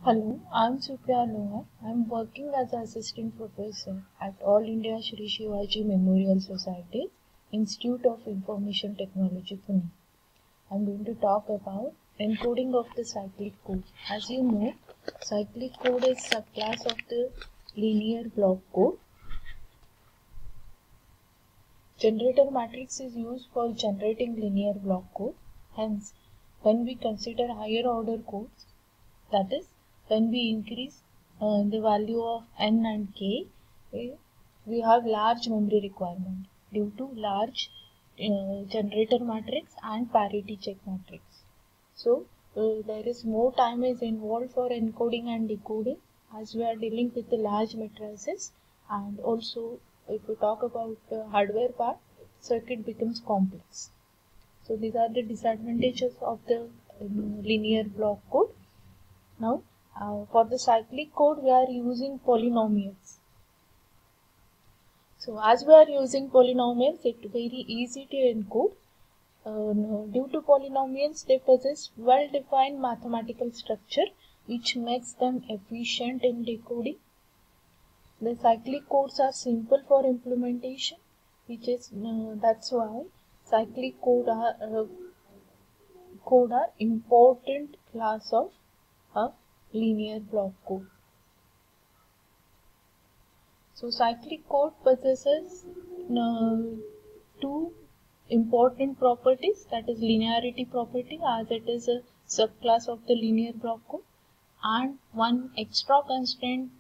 Hello, I'm Supriya Lohar. I'm working as an assistant professor at All India Shri Shivaji Memorial Society, Institute of Information Technology, Pune. I'm going to talk about encoding of the cyclic code. As you know, cyclic code is subclass of the linear block code. Generator matrix is used for generating linear block code. Hence, when we consider higher order codes, that is, when we increase the value of n and k, we have large memory requirement due to large generator matrix and parity check matrix. So there is more time is involved for encoding and decoding as we are dealing with the large matrices, and also if we talk about the hardware part, circuit becomes complex. So these are the disadvantages of the linear block code. Now, for the cyclic code, we are using polynomials. So, as we are using polynomials, it is very easy to encode. Due to polynomials, they possess well-defined mathematical structure, which makes them efficient in decoding. The cyclic codes are simple for implementation, which is that's why cyclic code are important class of linear block code. So cyclic code possesses two important properties, that is linearity property, as it is a subclass of the linear block code, and one extra constraint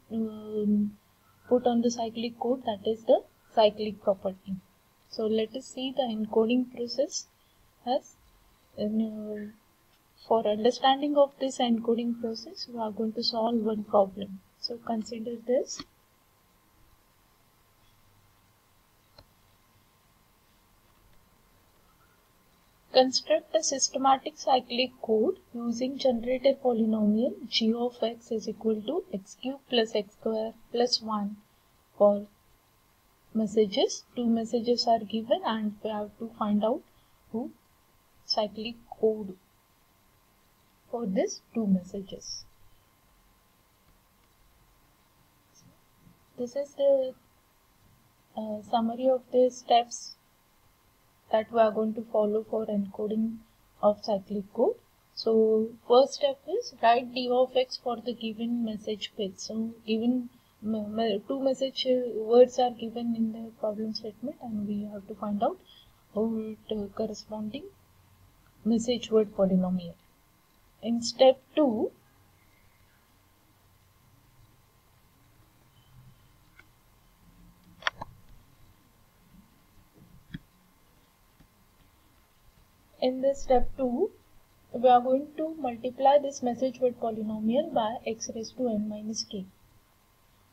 put on the cyclic code, that is the cyclic property. So let us see the encoding process. As for understanding of this encoding process, we are going to solve one problem. So consider this. Construct a systematic cyclic code using generated polynomial g of x is equal to x cube plus x square plus 1 for messages. Two messages are given and we have to find out who cyclic code for these two messages. This is the summary of the steps that we are going to follow for encoding of cyclic code. So first step is write d of x for the given message bit. So given two message words are given in the problem statement, and we have to find out corresponding message word polynomial. In step 2, we are going to multiply this message word polynomial by x raised to n minus k.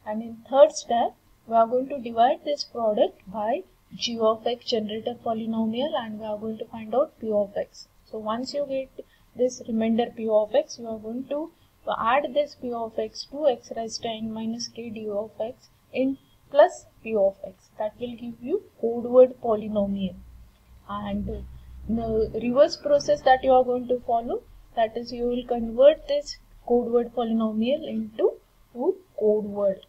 And in third step, we are going to divide this product by g of x generator polynomial, and we are going to find out p of x. So once you get this remainder p of x, you are going to add this p of x to x raised to n minus k d of x in plus p of x. That will give you code word polynomial. And the reverse process that you are going to follow, that is, you will convert this code word polynomial into code word.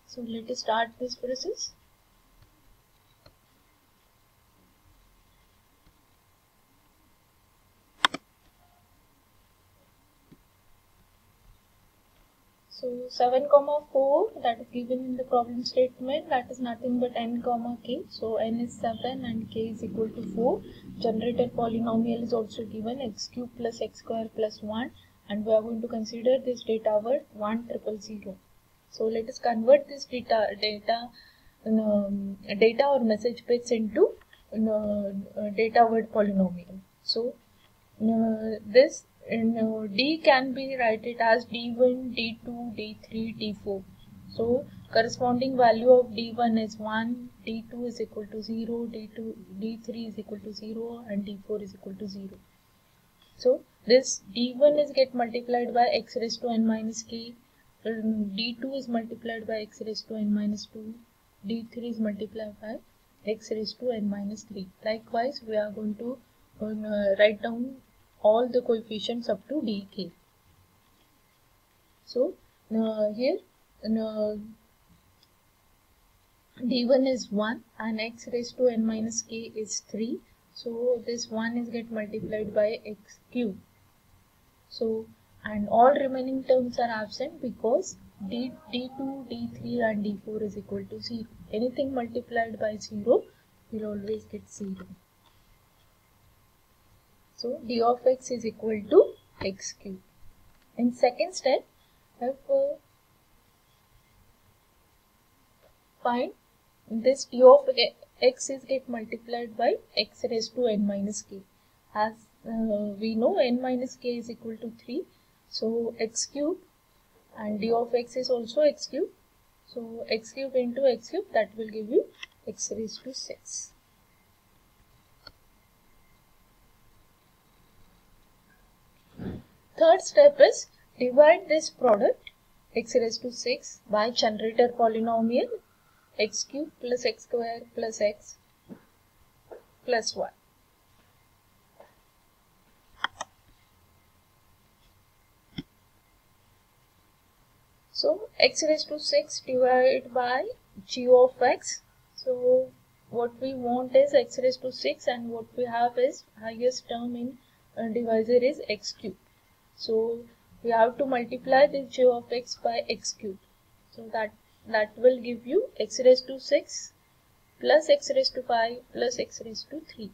So let us start this process. So 7, 4, that is given in the problem statement, that is nothing but n, k. So n is 7 and k is equal to 4. Generated polynomial is also given, x cube plus x square plus 1, and we are going to consider this data word 1000. So let us convert this data or message bits into data word polynomial. So this d can be written as d1, d2, d3, d4. So corresponding value of d1 is 1, d2 is equal to 0, d3 is equal to 0, and d4 is equal to 0. So this d1 is get multiplied by x raised to n minus k, d2 is multiplied by x raised to n minus 2, d3 is multiplied by x raised to n minus 3. Likewise, we are going to write down all the coefficients up to dk. So here d1 is 1 and x raised to n minus k is 3. So this 1 is get multiplied by x cube. So, and all remaining terms are absent because d2, d3 and d4 is equal to 0. Anything multiplied by 0 will always get 0. So d of x is equal to x cube. In second step, if find this d of x is get multiplied by x raised to n minus k. As we know n minus k is equal to 3. So x cube and d of x is also x cube. So x cube into x cube, that will give you x raised to 6. Third step is divide this product x raised to 6 by generator polynomial x cube plus x square plus x plus 1. So x raised to 6 divided by g of x. So what we want is x raised to 6 and what we have is highest term in divisor is x cube. So we have to multiply this g of x by x cube. So that will give you x raised to 6 plus x raised to 5 plus x raised to 3.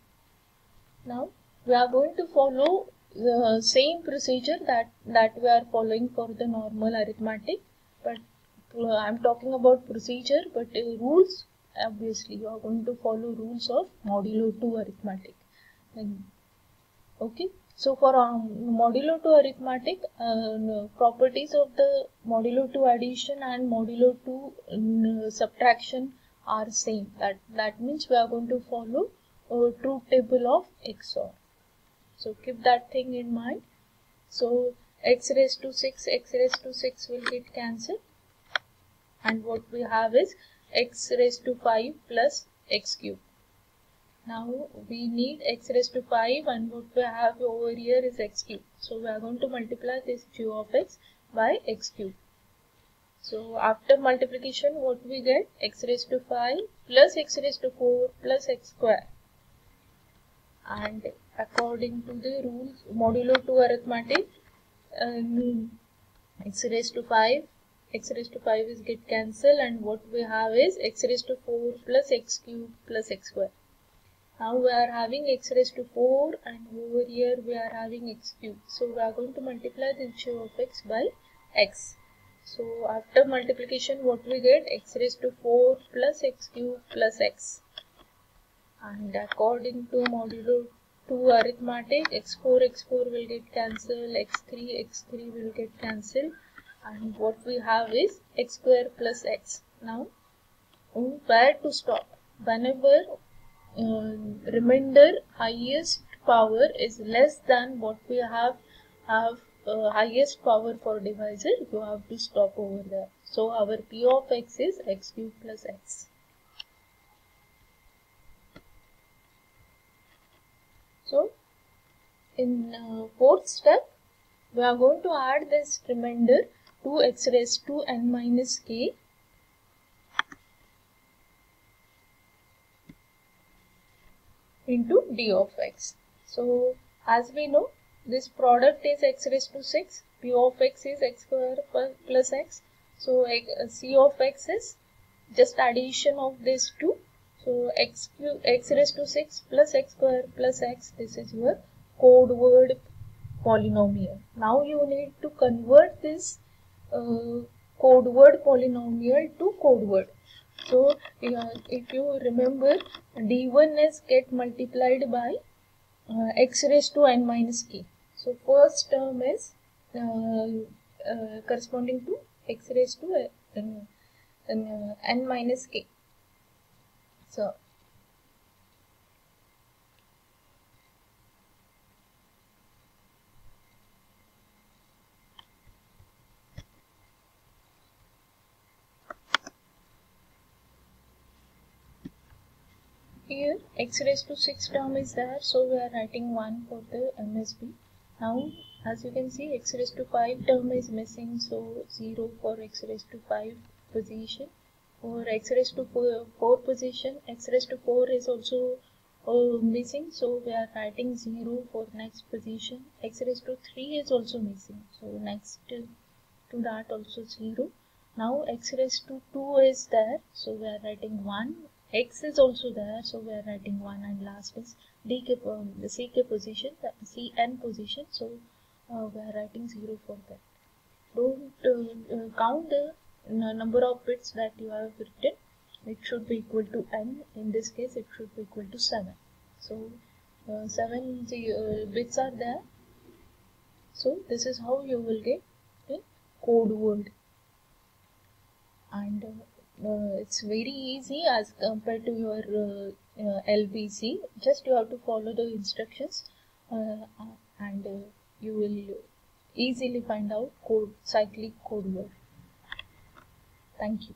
Now we are going to follow the same procedure that we are following for the normal arithmetic, but I am talking about procedure, but rules, obviously you are going to follow rules of modulo 2 arithmetic. Okay, so for modulo 2 arithmetic, properties of the modulo 2 addition and modulo 2 subtraction are same. That means we are going to follow truth table of XOR. So keep that thing in mind. So x raised to 6 will get cancelled, and what we have is x raised to 5 plus x cube. Now we need x raised to 5 and what we have over here is x cube. So we are going to multiply this g of x by x cube. So after multiplication, what we get? X raised to 5 plus x raised to 4 plus x square. And according to the rules modulo 2 arithmetic, x raised to 5 is get cancelled, and what we have is x raised to 4 plus x cube plus x square. Now we are having x raised to 4 and over here we are having x cube. So we are going to multiply this g of x by x. So after multiplication, what we get? X raised to 4 plus x cube plus x. And according to modulo 2 arithmetic, x4 will get cancelled, x3 will get cancelled, and what we have is x square plus x. Now where to stop? Whenever remainder highest power is less than what we have highest power for divisor, you have to stop over there. So our p of x is x cube plus x. So in fourth step, we are going to add this remainder 2x raised to n minus k into d of x. So as we know, this product is x raised to 6, p of x is x square plus x. So c of x is just addition of these two. So x raised to 6 plus x square plus x, this is your code word polynomial. Now you need to convert this code word polynomial to code word. So if you remember, d1 is get multiplied by x raised to n minus k. So first term is corresponding to x raised to n minus k. So here x raised to 6 term is there, so we are writing 1 for the MSB. Now as you can see, x raised to 5 term is missing, so 0 for x raised to 5 position. For x raised to 4 position, x raised to 4 is also missing, so we are writing 0 for next position. X raised to 3 is also missing, so next to that also 0. Now x raised to 2 is there, so we are writing 1. X is also there, so we are writing 1, and last is the ck position, the cn position, so we are writing 0 for that. Don't count the number of bits that you have written. It should be equal to n. In this case, it should be equal to 7. So 7 bits are there. So this is how you will get a code word. And it's very easy as compared to your LBC. Just you have to follow the instructions and you will easily find out cyclic code word. Thank you.